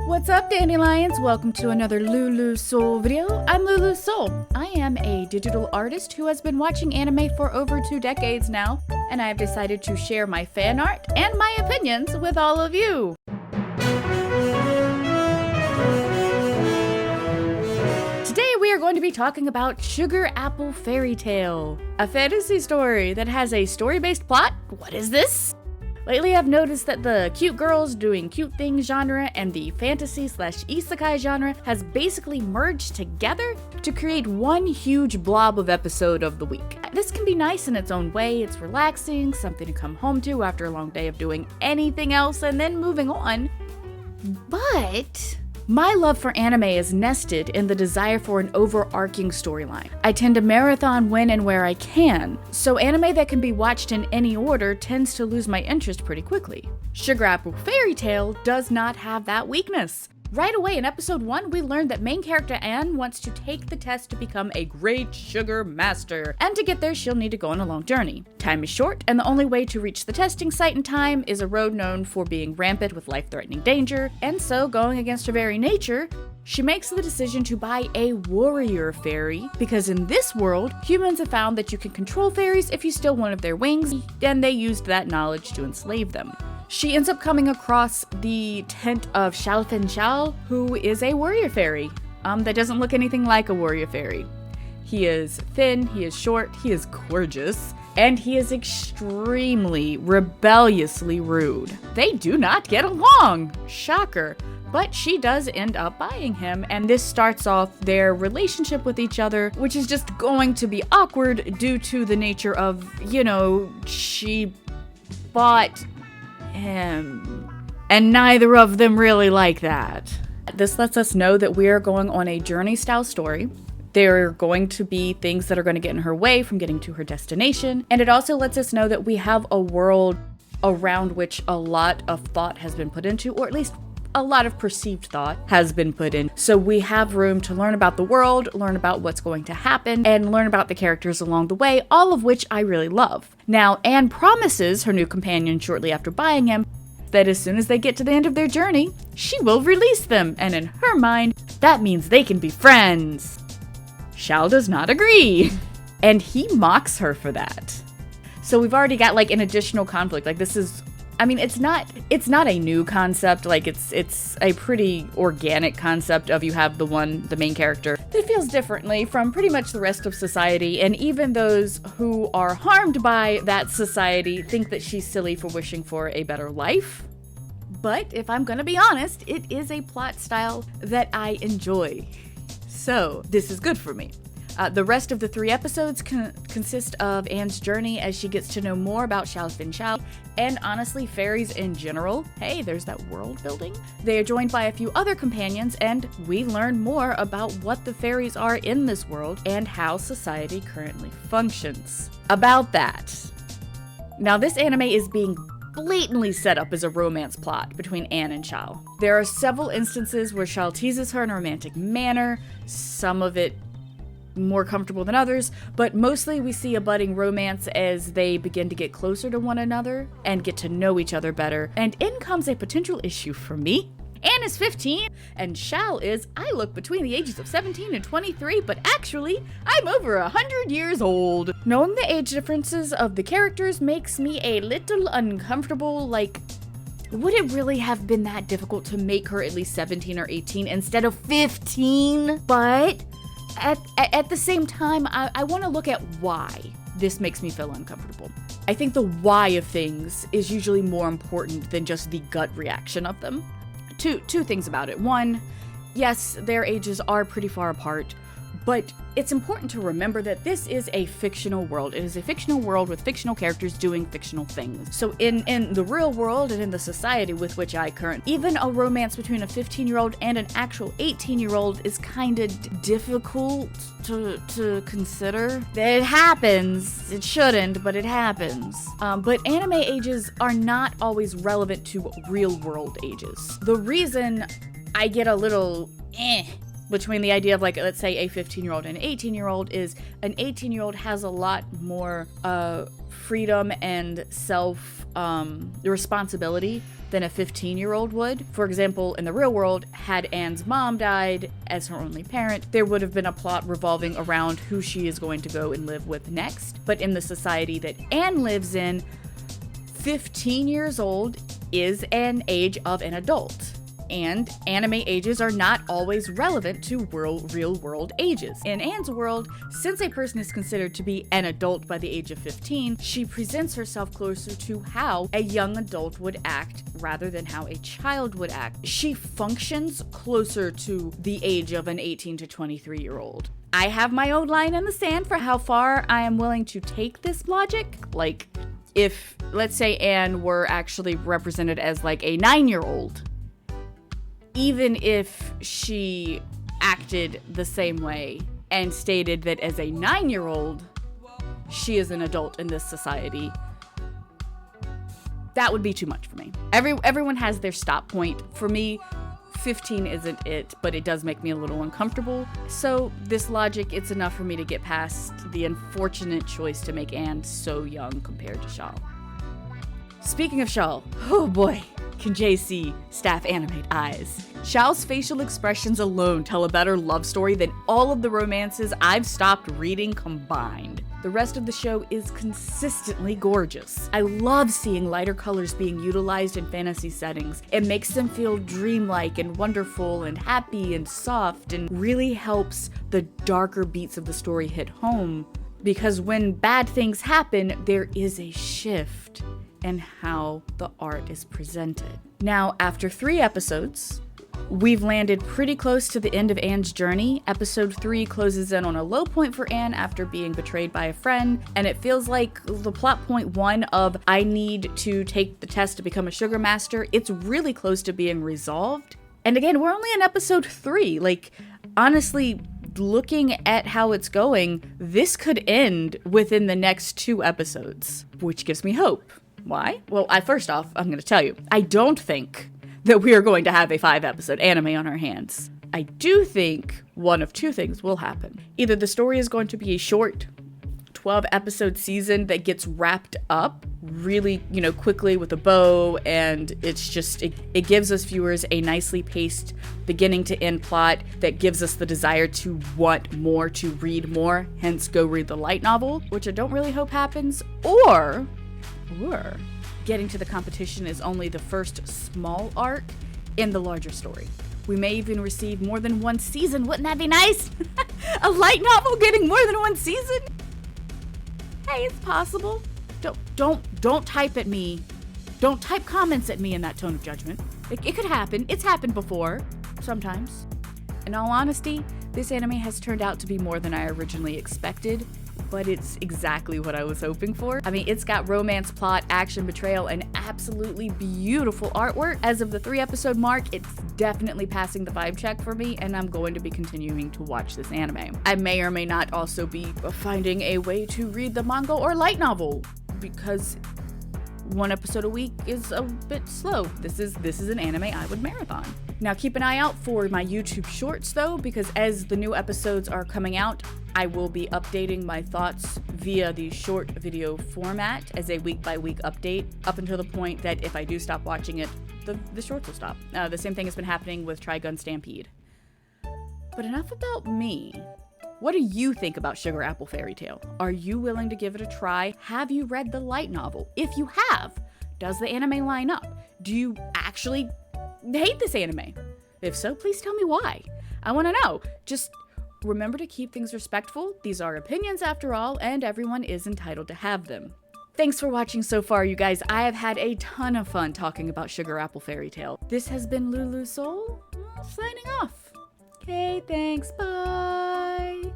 What's up, dandelions? Welcome to another LuuluSoul video. I'm LuuluSoul. I am a digital artist who has been watching anime for over 2 decades now, and I have decided to share my fan art and my opinions with all of you. Today we are going to be talking about Sugar Apple Fairy Tale, a fantasy story that has a story-based plot. What is this? Lately, I've noticed that the cute girls doing cute things genre and the fantasy/isekai genre has basically merged together to create one huge blob of episode of the week. This can be nice in its own way. It's relaxing, something to come home to after a long day of doing anything else and then moving on. But my love for anime is nested in the desire for an overarching storyline. I tend to marathon when and where I can, so anime that can be watched in any order tends to lose my interest pretty quickly. Sugar Apple Fairy Tale does not have that weakness. Right away in episode 1, we learned that main character Anne wants to take the test to become a great sugar master, and to get there she'll need to go on a long journey. Time is short, and the only way to reach the testing site in time is a road known for being rampant with life-threatening danger, and so going against her very nature, she makes the decision to buy a warrior fairy, because in this world, humans have found that you can control fairies if you steal one of their wings, and they used that knowledge to enslave them. She ends up coming across the tent of Xiao, who is a warrior fairy, that doesn't look anything like a warrior fairy. He is thin, he is short, he is gorgeous, and he is extremely rebelliously rude. They do not get along! Shocker. But she does end up buying him, and this starts off their relationship with each other, which is just going to be awkward due to the nature of, she bought him, and neither of them really like that. This lets us know that we are going on a journey style story. There are going to be things that are going to get in her way from getting to her destination, and it also lets us know that we have a world around which a lot of thought has been put into, or at least a lot of perceived thought has been put in. So we have room to learn about the world, learn about what's going to happen, and learn about the characters along the way, all of which I really love. Now, Anne promises her new companion shortly after buying him that as soon as they get to the end of their journey, she will release them, and in her mind, that means they can be friends. Xiao does not agree, and he mocks her for that. So we've already got an additional conflict. It's not a new concept. It's a pretty organic concept of you have the main character that feels differently from pretty much the rest of society, and even those who are harmed by that society think that she's silly for wishing for a better life. But if I'm gonna be honest, it is a plot style that I enjoy. So this is good for me. The rest of the 3 episodes consist of Anne's journey as she gets to know more about Xiao, and honestly, fairies in general. Hey, there's that world building. They are joined by a few other companions, and we learn more about what the fairies are in this world and how society currently functions. About that. Now, this anime is being blatantly set up as a romance plot between Anne and Xiao. There are several instances where Xiao teases her in a romantic manner, some of it more comfortable than others, but mostly we see a budding romance as they begin to get closer to one another and get to know each other better. And in comes a potential issue for me. Anne is 15, and Xiao is, I look between the ages of 17 and 23, but actually, I'm over 100 years old. Knowing the age differences of the characters makes me a little uncomfortable. Would it really have been that difficult to make her at least 17 or 18 instead of 15? But at the same time, I want to look at why this makes me feel uncomfortable. I think the why of things is usually more important than just the gut reaction of them. Two things about it. One, yes, their ages are pretty far apart, but it's important to remember that this is a fictional world. It is a fictional world with fictional characters doing fictional things. So in the real world and in the society with which I currently, even a romance between a 15-year-old and an actual 18-year-old is kind of difficult to consider. It happens. It shouldn't, but it happens. But anime ages are not always relevant to real world ages. The reason I get a little between the idea of, let's say a 15-year-old and an 18-year-old is an 18-year-old has a lot more freedom and self responsibility than a 15-year-old would. For example, in the real world, had Anne's mom died as her only parent, there would have been a plot revolving around who she is going to go and live with next. But in the society that Anne lives in, 15 years old is an age of an adult. And anime ages are not always relevant to real world ages. In Anne's world, since a person is considered to be an adult by the age of 15, she presents herself closer to how a young adult would act rather than how a child would act. She functions closer to the age of an 18 to 23-year-old. I have my own line in the sand for how far I am willing to take this logic. Like, if, let's say, Anne were actually represented as like a 9-year-old, even if she acted the same way and stated that as a 9-year-old, she is an adult in this society, that would be too much for me. Everyone has their stop point. For me, 15 isn't it, but it does make me a little uncomfortable. So this logic, it's enough for me to get past the unfortunate choice to make Anne so young compared to Shaw. Speaking of Shaw, oh boy, can JC staff animate eyes. Shao's facial expressions alone tell a better love story than all of the romances I've stopped reading combined. The rest of the show is consistently gorgeous. I love seeing lighter colors being utilized in fantasy settings. It makes them feel dreamlike and wonderful and happy and soft, and really helps the darker beats of the story hit home, because when bad things happen, there is a shift in how the art is presented. Now, after 3 episodes, we've landed pretty close to the end of Anne's journey. Episode 3 closes in on a low point for Anne after being betrayed by a friend, and it feels like the plot point 1 of I need to take the test to become a sugar master, it's really close to being resolved. And again, we're only in episode 3. Like, honestly, looking at how it's going, this could end within the next 2 episodes, which gives me hope. Why? Well, first off, I'm going to tell you, I don't think that we are going to have a 5-episode anime on our hands. I do think one of 2 things will happen. Either the story is going to be a short 12-episode season that gets wrapped up really, quickly with a bow, and it's just, it gives us viewers a nicely paced beginning to end plot that gives us the desire to want more, to read more, hence go read the light novel, which I don't really hope happens, or getting to the competition is only the first small arc in the larger story. We may even receive more than 1 season. Wouldn't that be nice? A light novel getting more than 1 season? Hey, it's possible. Don't type at me. Don't type comments at me in that tone of judgment. It could happen. It's happened before. Sometimes. In all honesty, this anime has turned out to be more than I originally expected, but it's exactly what I was hoping for. I mean, it's got romance, plot, action, betrayal, and absolutely beautiful artwork. As of the 3-episode mark, it's definitely passing the vibe check for me, and I'm going to be continuing to watch this anime. I may or may not also be finding a way to read the manga or light novel, because 1 episode a week is a bit slow. This is an anime I would marathon. Now keep an eye out for my YouTube shorts though, because as the new episodes are coming out, I will be updating my thoughts via the short video format as a week-by-week update, up until the point that if I do stop watching it, the shorts will stop. The same thing has been happening with Trigun Stampede. But enough about me. What do you think about Sugar Apple Fairy Tale? Are you willing to give it a try? Have you read the light novel? If you have, does the anime line up? Do you actually hate this anime? If so, please tell me why. I want to know. Just remember to keep things respectful. These are opinions after all, and everyone is entitled to have them. Thanks for watching so far, you guys. I have had a ton of fun talking about Sugar Apple Fairy Tale. This has been LuuluSoul, signing off. Okay, thanks, bye.